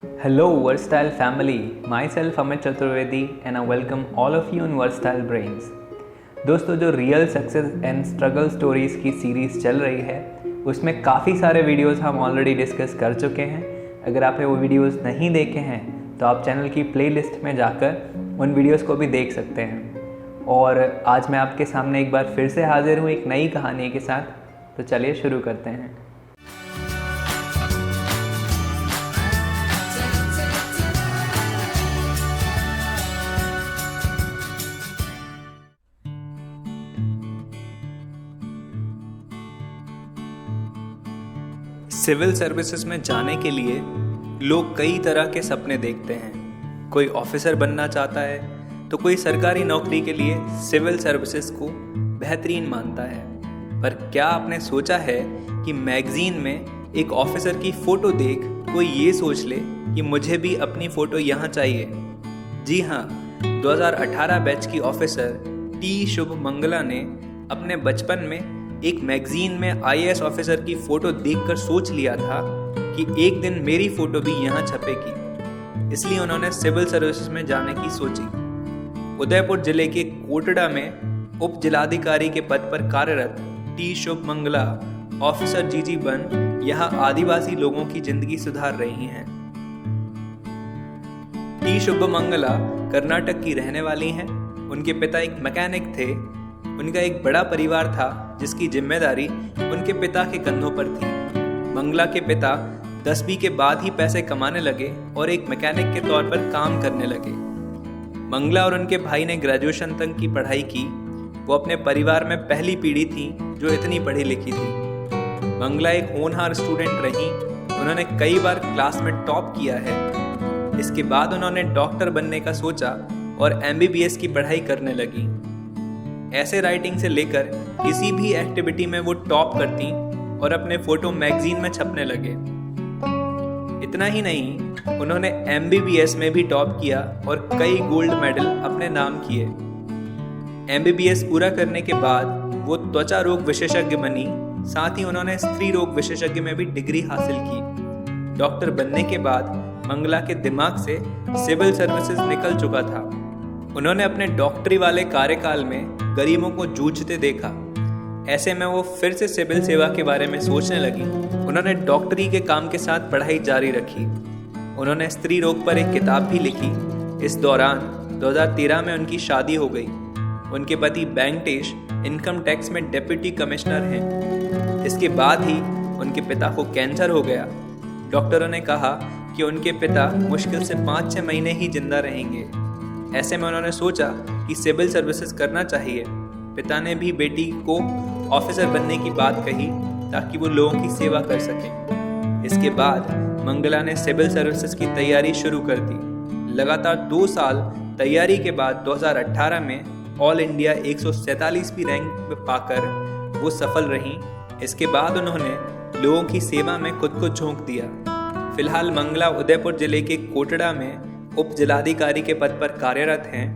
Hello, Versatile family. Myself Amit Chaturvedi and I welcome all of you in Versatile Brains. दोस्तों, जो real success and struggle stories की series चल रही है उसमें काफ़ी सारे वीडियोस हम ऑलरेडी डिस्कस कर चुके हैं। अगर आपने वो वीडियोस नहीं देखे हैं तो आप चैनल की प्लेलिस्ट में जाकर उन वीडियोस को भी देख सकते हैं। और आज मैं आपके सामने एक बार फिर से हाजिर हूँ एक नई कहानी के साथ। तो चलिए शुरू करते हैं। सिविल सर्विसेज में जाने के लिए लोग कई तरह के सपने देखते हैं। कोई ऑफिसर बनना चाहता है तो कोई सरकारी नौकरी के लिए सिविल सर्विसेज को बेहतरीन मानता है। पर क्या आपने सोचा है कि मैगजीन में एक ऑफिसर की फ़ोटो देख कोई ये सोच ले कि मुझे भी अपनी फ़ोटो यहाँ चाहिए? जी हाँ, 2018 बैच की ऑफिसर टी शुभमंगला ने अपने बचपन में एक मैगजीन में आईएएस ऑफिसर की फ़ोटो देखकर सोच लिया था कि एक दिन मेरी फ़ोटो भी यहाँ छपेगी। इसलिए उन्होंने सिविल सर्विसेज में जाने की सोची। उदयपुर जिले के कोटड़ा में उप जिलाधिकारी के पद पर कार्यरत टी शुभमंगला ऑफिसर जीजी बन यहाँ आदिवासी लोगों की जिंदगी सुधार रही हैं। टी शुभमंगला कर्नाटक की रहने वाली हैं। उनके पिता एक मैकेनिक थे। उनका एक बड़ा परिवार था जिसकी जिम्मेदारी उनके पिता के कंधों पर थी। मंगला के पिता 10वीं के बाद ही पैसे कमाने लगे और एक मैकेनिक के तौर पर काम करने लगे। मंगला और उनके भाई ने ग्रेजुएशन तक की पढ़ाई की। वो अपने परिवार में पहली पीढ़ी थी जो इतनी पढ़ी लिखी थी। मंगला एक होनहार स्टूडेंट रही। उन्होंने कई बार क्लास में टॉप किया है। इसके बाद उन्होंने डॉक्टर बनने का सोचा और MBBS की पढ़ाई करने लगी। ऐसे राइटिंग से लेकर किसी भी एक्टिविटी में वो टॉप करती और अपने फोटो मैगजीन में छपने लगे। इतना ही नहीं, उन्होंने MBBS में भी टॉप किया और कई गोल्ड मेडल अपने नाम किए। MBBS पूरा करने के बाद वो त्वचा रोग विशेषज्ञ बनी। साथ ही उन्होंने स्त्री रोग विशेषज्ञ में भी डिग्री हासिल की। डॉक्टर बनने के बाद मंगला के दिमाग से सिविल सर्विसेज निकल चुका था। उन्होंने अपने डॉक्टरी वाले कार्यकाल में गरीबों को जूझते देखा। ऐसे में वो फिर से सिविल सेवा के बारे में सोचने लगी। उन्होंने डॉक्टरी के काम के साथ पढ़ाई जारी रखी। उन्होंने स्त्री रोग पर एक किताब भी लिखी। इस दौरान 2013 में उनकी शादी हो गई। उनके पति वेंकटेश इनकम टैक्स में डिप्टी कमिश्नर हैं। इसके बाद ही उनके पिता को कैंसर हो गया। डॉक्टरों ने कहा कि उनके पिता मुश्किल से 5-6 महीने ही जिंदा रहेंगे। ऐसे में उन्होंने सोचा कि सिविल सर्विसेज करना चाहिए। पिता ने भी बेटी को ऑफिसर बनने की बात कही ताकि वो लोगों की सेवा कर सकें। इसके बाद मंगला ने सिविल सर्विसेज की तैयारी शुरू कर दी। लगातार 2 साल तैयारी के बाद 2018 में ऑल इंडिया 147वीं रैंक में पाकर वो सफल रहीं। इसके बाद उन्होंने लोगों की सेवा में खुद को झोंक दिया। फिलहाल मंगला उदयपुर जिले के कोटड़ा में उप जिलाधिकारी के पद पर कार्यरत हैं।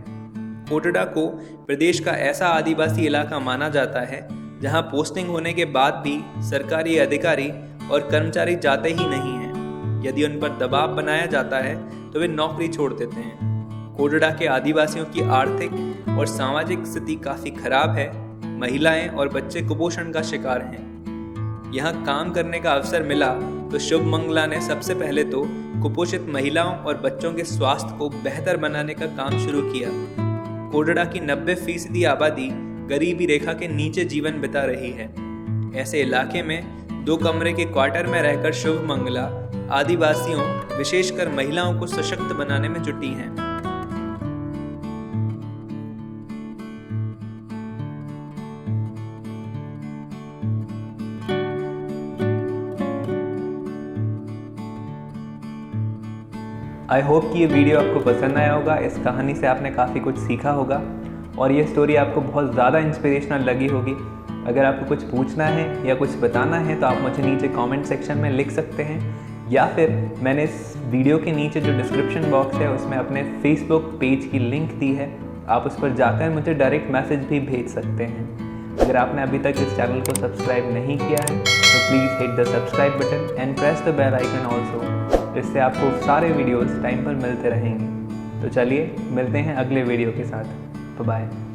कोटड़ा को प्रदेश का ऐसा आदिवासी इलाका माना जाता है जहां पोस्टिंग होने के बाद भी सरकारी अधिकारी और कर्मचारी जाते ही नहीं हैं। यदि उन पर दबाव बनाया जाता है तो वे नौकरी छोड़ देते हैं। कोटड़ा के आदिवासियों की आर्थिक और सामाजिक स्थिति काफ़ी खराब है। महिलाएं और बच्चे कुपोषण का शिकार हैं। यहाँ काम करने का अवसर मिला तो शुभमंगला ने सबसे पहले तो कुपोषित महिलाओं और बच्चों के स्वास्थ्य को बेहतर बनाने का काम शुरू किया। कोटड़ा की 90% आबादी गरीबी रेखा के नीचे जीवन बिता रही है। ऐसे इलाके में 2 कमरे के क्वार्टर में रहकर शुभमंगला आदिवासियों विशेषकर महिलाओं को सशक्त बनाने में जुटी हैं। आई होप कि ये वीडियो आपको पसंद आया होगा। इस कहानी से आपने काफ़ी कुछ सीखा होगा और ये स्टोरी आपको बहुत ज़्यादा इंस्पिरेशनल लगी होगी। अगर आपको कुछ पूछना है या कुछ बताना है तो आप मुझे नीचे कमेंट सेक्शन में लिख सकते हैं, या फिर मैंने इस वीडियो के नीचे जो डिस्क्रिप्शन बॉक्स है उसमें अपने फेसबुक पेज की लिंक दी है। आप उस पर जाकर मुझे डायरेक्ट मैसेज भी भेज सकते हैं। अगर आपने अभी तक इस चैनल को सब्सक्राइब नहीं किया है तो please hit the subscribe button and press the bell icon also. इससे आपको सारे वीडियोस टाइम पर मिलते रहेंगे। तो चलिए मिलते हैं अगले वीडियो के साथ। बाय।